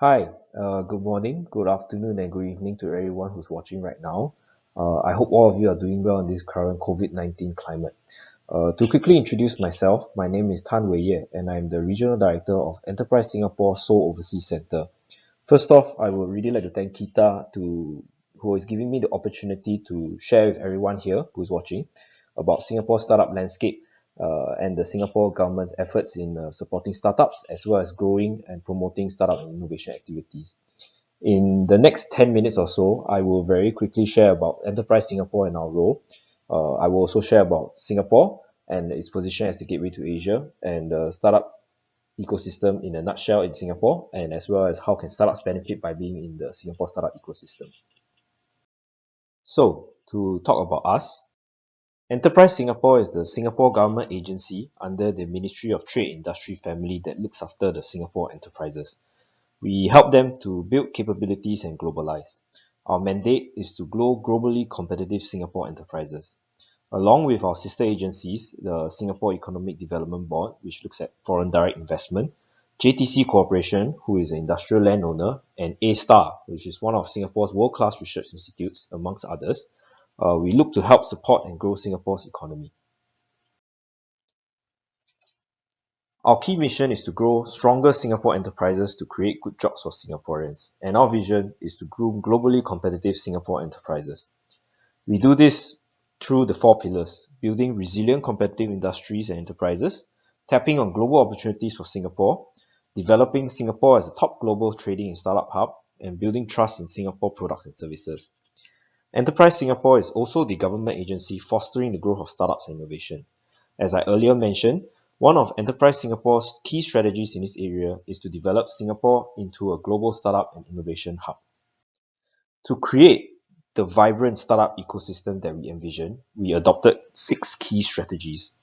Hi, good morning, good afternoon, and good evening to everyone who's watching right now. I hope all of you are doing well in this current COVID-19 climate. To quickly introduce myself, my name is Tan Wei Ye, and I'm the Regional Director of Enterprise Singapore Seoul Overseas Center. First off, I would really like to thank who is giving me the opportunity to share with everyone here who's watching about Singapore startup landscape and the Singapore government's efforts in supporting startups as well as growing and promoting startup and innovation activities. In the next 10 minutes or so, I will very quickly share about Enterprise Singapore and our role. I will also share about Singapore and its position as the gateway to Asia and the startup ecosystem in a nutshell in Singapore, and as well as how can startups benefit by being in the Singapore startup ecosystem. So, to talk about us, Enterprise Singapore is the Singapore government agency under the Ministry of Trade Industry family that looks after the Singapore enterprises. We help them to build capabilities and globalize. Our mandate is to grow globally competitive Singapore enterprises. Along with our sister agencies, the Singapore Economic Development Board, which looks at foreign direct investment, JTC Corporation, who is an industrial landowner, and A-Star, which is one of Singapore's world-class research institutes, amongst others, we look to help support and grow Singapore's economy. Our key mission is to grow stronger Singapore enterprises to create good jobs for Singaporeans, and our vision is to groom globally competitive Singapore enterprises. We do this through the four pillars: building resilient competitive industries and enterprises, tapping on global opportunities for Singapore, developing Singapore as a top global trading and startup hub, and building trust in Singapore products and services. Enterprise Singapore is also the government agency fostering the growth of startups and innovation. As I earlier mentioned, one of Enterprise Singapore's key strategies in this area is to develop Singapore into a global startup and innovation hub. To create the vibrant startup ecosystem that we envision, we adopted 6 key strategies.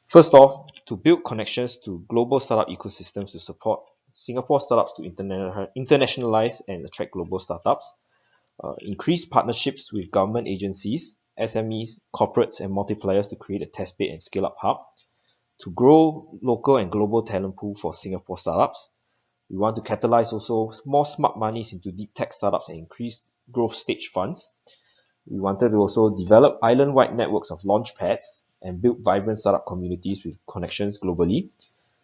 First off, to build connections to global startup ecosystems to support Singapore startups to internationalize and attract global startups, increase partnerships with government agencies, SMEs, corporates, and multipliers to create a testbed and scale-up hub, to grow local and global talent pool for Singapore startups. We want to catalyze also more smart monies into deep tech startups and increase growth stage funds. We wanted to also develop island-wide networks of launch pads and build vibrant startup communities with connections globally.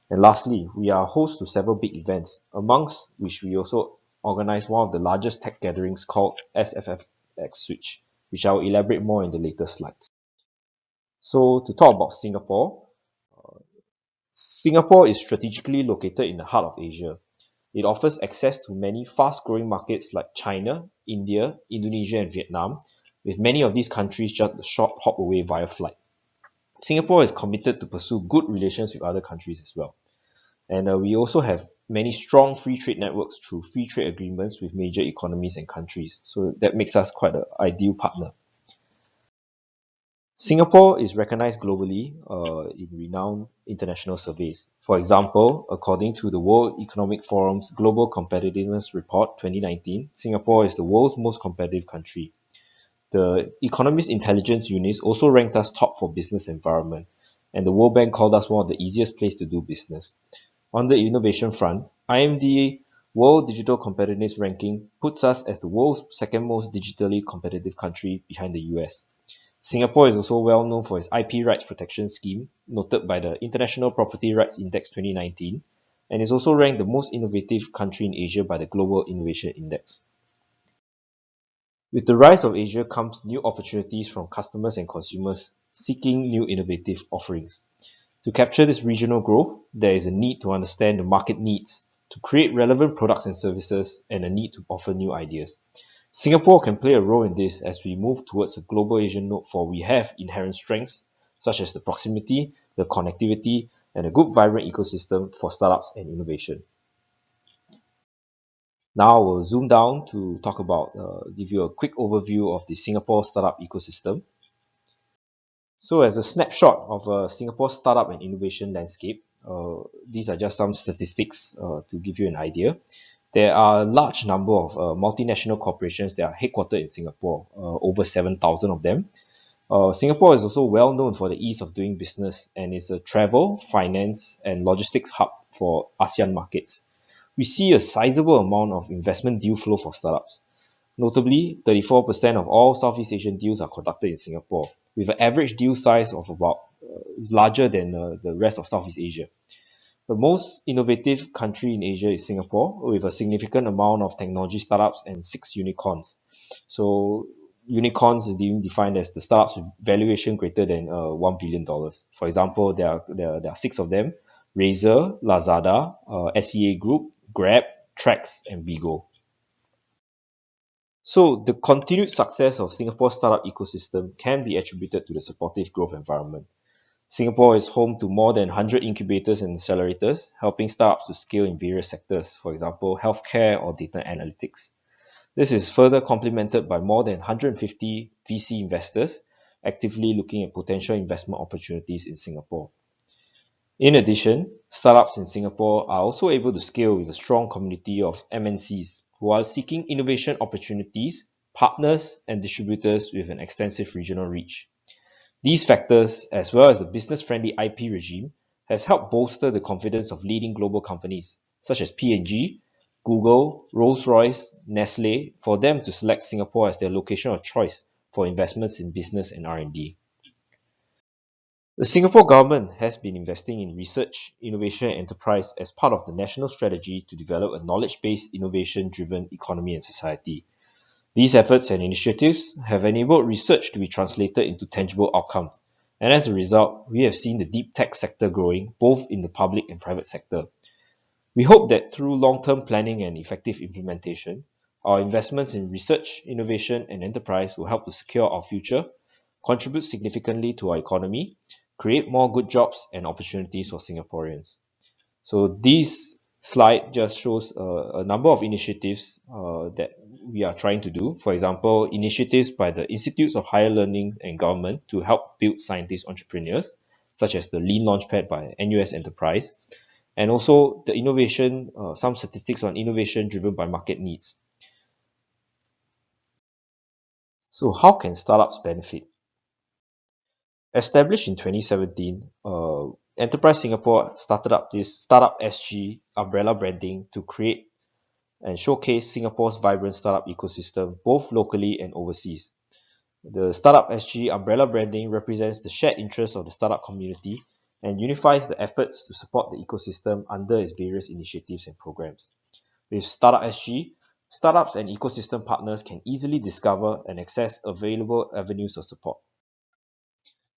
And lastly, we are host to several big events, amongst which we also organize one of the largest tech gatherings called SFFX Switch, which I will elaborate more in the later slides. So to talk about Singapore, Singapore is strategically located in the heart of Asia. It offers access to many fast-growing markets like China, India, Indonesia, and Vietnam, with many of these countries just a short hop away via flight. Singapore is committed to pursue good relations with other countries as well. And we also have many strong free trade networks through free trade agreements with major economies and countries. So that makes us quite an ideal partner. Singapore is recognized globally in renowned international surveys. For example, according to the World Economic Forum's Global Competitiveness Report 2019, Singapore is the world's most competitive country. The Economist Intelligence Unit also ranked us top for business environment, and the World Bank called us one of the easiest places to do business. On the innovation front, IMDA World Digital Competitiveness Ranking puts us as the world's second most digitally competitive country behind the US. Singapore is also well known for its IP rights protection scheme, noted by the International Property Rights Index 2019, and is also ranked the most innovative country in Asia by the Global Innovation Index. With the rise of Asia comes new opportunities from customers and consumers seeking new innovative offerings. To capture this regional growth, there is a need to understand the market needs, to create relevant products and services, and a need to offer new ideas. Singapore can play a role in this as we move towards a global Asian node, for we have inherent strengths such as the proximity, the connectivity, and a good vibrant ecosystem for startups and innovation. Now we'll zoom down to talk about, give you a quick overview of the Singapore startup ecosystem. So as a snapshot of Singapore startup and innovation landscape, these are just some statistics to give you an idea. There are a large number of multinational corporations that are headquartered in Singapore, over 7,000 of them. Singapore is also well known for the ease of doing business and is a travel, finance, and logistics hub for ASEAN markets. we see a sizable amount of investment deal flow for startups. Notably, 34% of all Southeast Asian deals are conducted in Singapore, with an average deal size of about is larger than the rest of Southeast Asia. The most innovative country in Asia is Singapore, with a significant amount of technology startups and 6 unicorns. So unicorns is being defined as the startups with valuation greater than $1 billion. For example, there are 6 of them: Razer, Lazada, SEA Group, Grab, Trax, and Bigo. So the continued success of Singapore's startup ecosystem can be attributed to the supportive growth environment. Singapore is home to more than 100 incubators and accelerators, helping startups to scale in various sectors, for example, healthcare or data analytics. This is further complemented by more than 150 VC investors actively looking at potential investment opportunities in Singapore. In addition, startups in Singapore are also able to scale with a strong community of MNCs who are seeking innovation opportunities, partners, and distributors with an extensive regional reach. These factors, as well as the business-friendly IP regime, has helped bolster the confidence of leading global companies such as P&G, Google, Rolls-Royce, Nestle, for them to select Singapore as their location of choice for investments in business and R&D. The Singapore government has been investing in research, innovation, and enterprise as part of the national strategy to develop a knowledge-based, innovation-driven economy and society. These efforts and initiatives have enabled research to be translated into tangible outcomes, and as a result, we have seen the deep tech sector growing both in the public and private sector. We hope that through long-term planning and effective implementation, our investments in research, innovation, and enterprise will help to secure our future, contribute significantly to our economy, create more good jobs and opportunities for Singaporeans. So this slide just shows a number of initiatives that we are trying to do. For example, initiatives by the Institutes of Higher Learning and Government to help build scientist entrepreneurs, such as the Lean Launchpad by NUS Enterprise, and also the innovation, some statistics on innovation driven by market needs. So how can startups benefit? Established in 2017, Enterprise Singapore started up this Startup SG umbrella branding to create and showcase Singapore's vibrant startup ecosystem, both locally and overseas. The Startup SG umbrella branding represents the shared interests of the startup community and unifies the efforts to support the ecosystem under its various initiatives and programs. With Startup SG, startups and ecosystem partners can easily discover and access available avenues of support.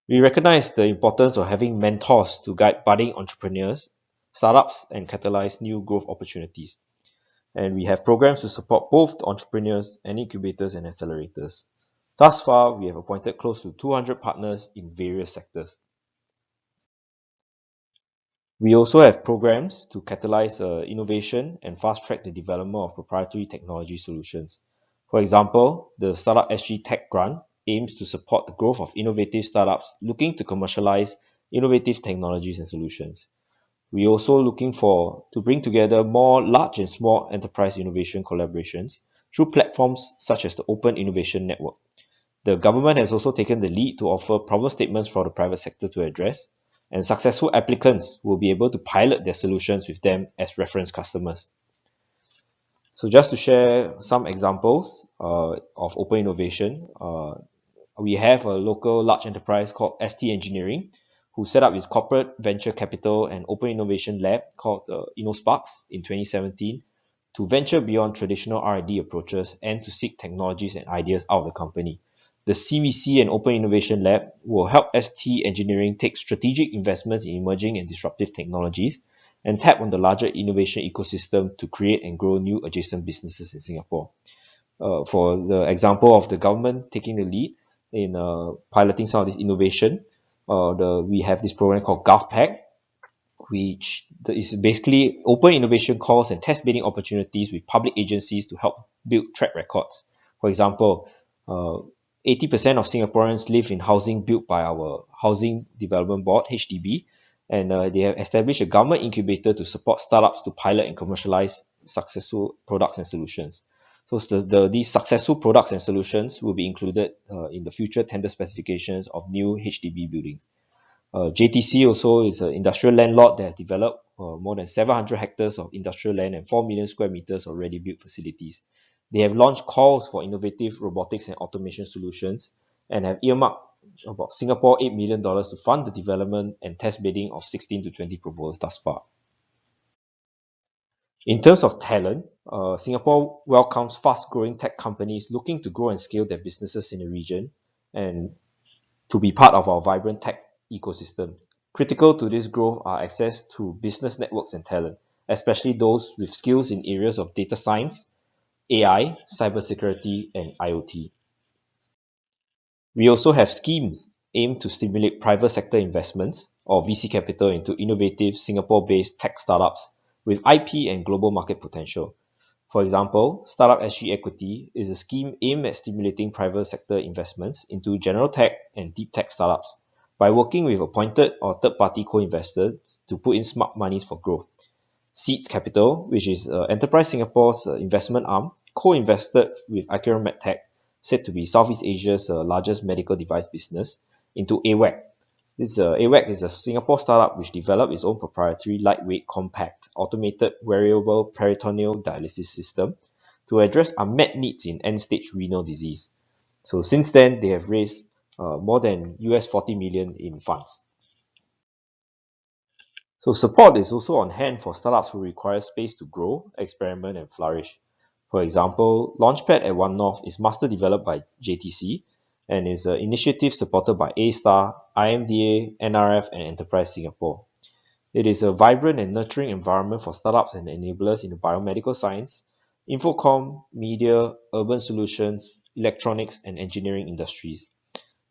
We recognize the importance of having mentors to guide budding entrepreneurs, startups, and catalyze new growth opportunities. And we have programs to support both the entrepreneurs and incubators and accelerators. Thus far, we have appointed close to 200 partners in various sectors. We also have programs to catalyze innovation and fast-track the development of proprietary technology solutions. For example, the Startup SG Tech Grant aims to support the growth of innovative startups looking to commercialize innovative technologies and solutions. We're also looking to bring together more large and small enterprise innovation collaborations through platforms such as the Open Innovation Network. The government has also taken the lead to offer problem statements for the private sector to address, and successful applicants will be able to pilot their solutions with them as reference customers. So just to share some examples of open innovation, we have a local large enterprise called ST Engineering, who set up its corporate venture capital and open innovation lab called InnoSparks in 2017 to venture beyond traditional R&D approaches and to seek technologies and ideas out of the company. The CVC and Open Innovation Lab will help ST Engineering take strategic investments in emerging and disruptive technologies and tap on the larger innovation ecosystem to create and grow new adjacent businesses in Singapore. For the example of the government taking the lead in piloting some of this innovation, we have this program called GovPack, which is basically open innovation calls and test bidding opportunities with public agencies to help build track records. For example, 80% of Singaporeans live in housing built by our Housing Development Board, HDB, and they have established a government incubator to support startups to pilot and commercialize successful products and solutions. So these successful products and solutions will be included in the future tender specifications of new HDB buildings. JTC also is an industrial landlord that has developed more than 700 hectares of industrial land and 4 million square meters of ready-built facilities. They have launched calls for innovative robotics and automation solutions and have earmarked about Singapore $8 million to fund the development and test bidding of 16 to 20 proposals thus far. In terms of talent, Singapore welcomes fast-growing tech companies looking to grow and scale their businesses in the region and to be part of our vibrant tech ecosystem. Critical to this growth are access to business networks and talent, especially those with skills in areas of data science, AI, cybersecurity, and IoT. We also have schemes aimed to stimulate private sector investments or VC capital into innovative Singapore-based tech startups with IP and global market potential. For example, Startup SG Equity is a scheme aimed at stimulating private sector investments into general tech and deep tech startups by working with appointed or third-party co-investors to put in smart monies for growth. Seeds Capital, which is Enterprise Singapore's investment arm, co-invested with Acura MedTech, said to be Southeast Asia's largest medical device business, into AWAC. AWAC is a Singapore startup which developed its own proprietary lightweight, compact, automated wearable peritoneal dialysis system to address unmet needs in end-stage renal disease. So since then, they have raised more than $40 million in funds. So support is also on hand for startups who require space to grow, experiment, and flourish. For example, Launchpad at One North is master developed by JTC and is an initiative supported by A-Star, IMDA, NRF, and Enterprise Singapore. It is a vibrant and nurturing environment for startups and enablers in the biomedical science, infocom, media, urban solutions, electronics, and engineering industries.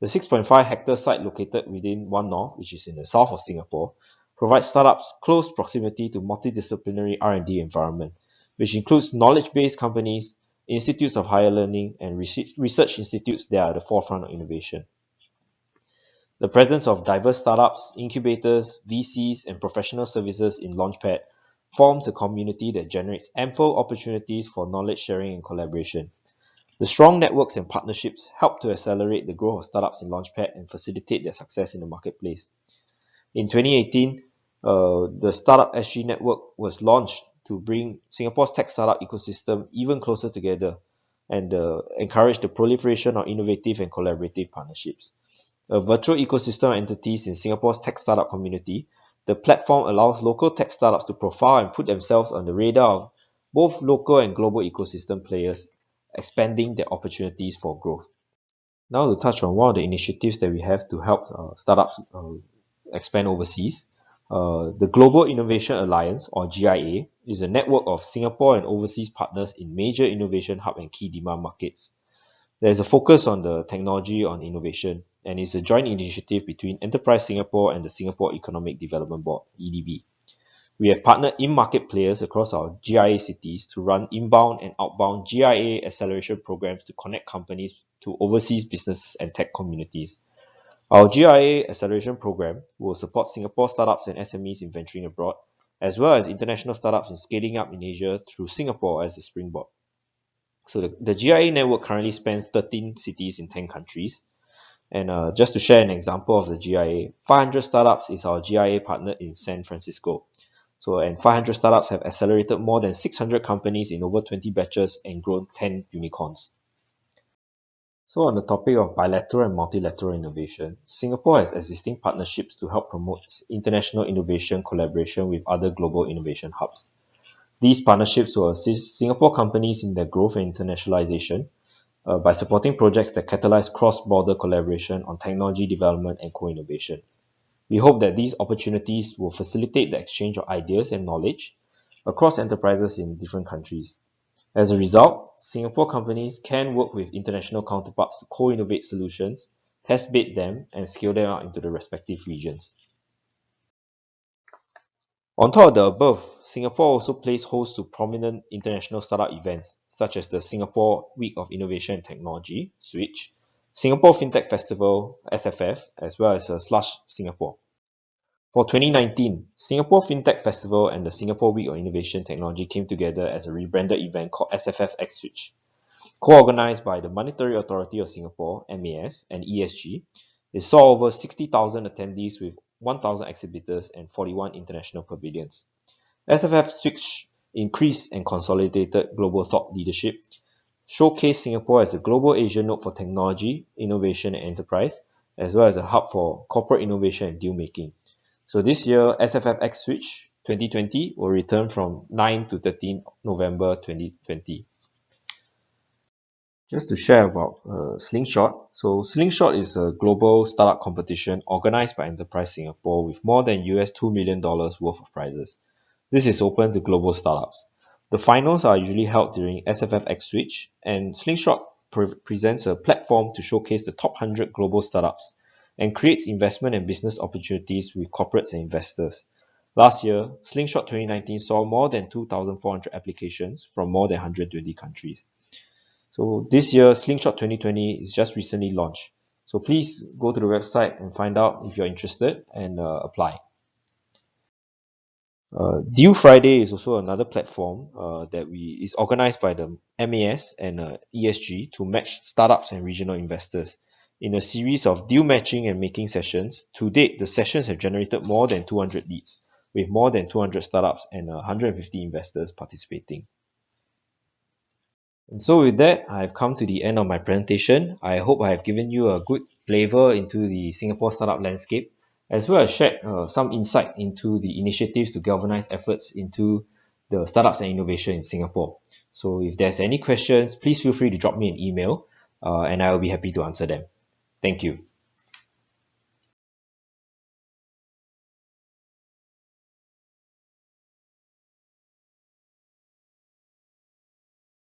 The 6.5 hectare site located within One North, which is in the south of Singapore, provides startups close proximity to multidisciplinary R&D environment, which includes knowledge-based companies, institutes of higher learning, and research institutes that are at the forefront of innovation. The presence of diverse startups, incubators, VCs, and professional services in Launchpad forms a community that generates ample opportunities for knowledge sharing and collaboration. The strong networks and partnerships help to accelerate the growth of startups in Launchpad and facilitate their success in the marketplace. In 2018, the Startup SG network was launched to bring Singapore's tech startup ecosystem even closer together and encourage the proliferation of innovative and collaborative partnerships. A virtual ecosystem of entities in Singapore's tech startup community, the platform allows local tech startups to profile and put themselves on the radar of both local and global ecosystem players, expanding their opportunities for growth. Now to touch on one of the initiatives that we have to help startups expand overseas. The Global Innovation Alliance, or GIA, is a network of Singapore and overseas partners in major innovation hub and key demand markets. There is a focus on the technology on innovation, and is a joint initiative between Enterprise Singapore and the Singapore Economic Development Board, EDB. We have partnered in-market players across our GIA cities to run inbound and outbound GIA acceleration programs to connect companies to overseas businesses and tech communities. Our GIA acceleration program will support Singapore startups and SMEs in venturing abroad, as well as international startups in scaling up in Asia through Singapore as a springboard. So the GIA network currently spans 13 cities in 10 countries. And just to share an example of the GIA, 500 Startups is our GIA partner in San Francisco. And 500 Startups have accelerated more than 600 companies in over 20 batches and grown 10 unicorns. So on the topic of bilateral and multilateral innovation, Singapore has existing partnerships to help promote international innovation collaboration with other global innovation hubs. These partnerships will assist Singapore companies in their growth and internationalization by supporting projects that catalyze cross-border collaboration on technology development and co-innovation. We hope that these opportunities will facilitate the exchange of ideas and knowledge across enterprises in different countries. As a result, Singapore companies can work with international counterparts to co-innovate solutions, test bid them, and scale them out into the respective regions. On top of the above, Singapore also plays host to prominent international startup events such as the Singapore Week of Innovation and Technology, SWITCH, Singapore FinTech Festival, SFF, as well as Slush Singapore. For 2019, Singapore FinTech Festival and the Singapore Week of Innovation Technology came together as a rebranded event called SFF X Switch. Co-organized by the Monetary Authority of Singapore, MAS, and ESG, it saw over 60,000 attendees with 1,000 exhibitors and 41 international pavilions. SFF Switch increased and consolidated global thought leadership, showcased Singapore as a global Asian node for technology, innovation, and enterprise, as well as a hub for corporate innovation and deal making. So this year, SFFX Switch 2020 will return from 9 to 13 November 2020. Just to share about Slingshot. So Slingshot is a global startup competition organized by Enterprise Singapore with more than $2 million worth of prizes. This is open to global startups. The finals are usually held during SFFX Switch, and Slingshot presents a platform to showcase the top 100 global startups and creates investment and business opportunities with corporates and investors. Last year, Slingshot 2019 saw more than 2,400 applications from more than 120 countries. So this year, Slingshot 2020 is just recently launched. So please go to the website and find out if you're interested and apply. Deal Friday is also another platform that is organized by the MAS and ESG to match startups and regional investors. In a series of deal matching and making sessions, to date, the sessions have generated more than 200 leads, with more than 200 startups and 150 investors participating. And so with that, I've come to the end of my presentation. I hope I have given you a good flavor into the Singapore startup landscape, as well as shared some insight into the initiatives to galvanize efforts into the startups and innovation in Singapore. So if there's any questions, please feel free to drop me an email, and I will be happy to answer them. Thank you.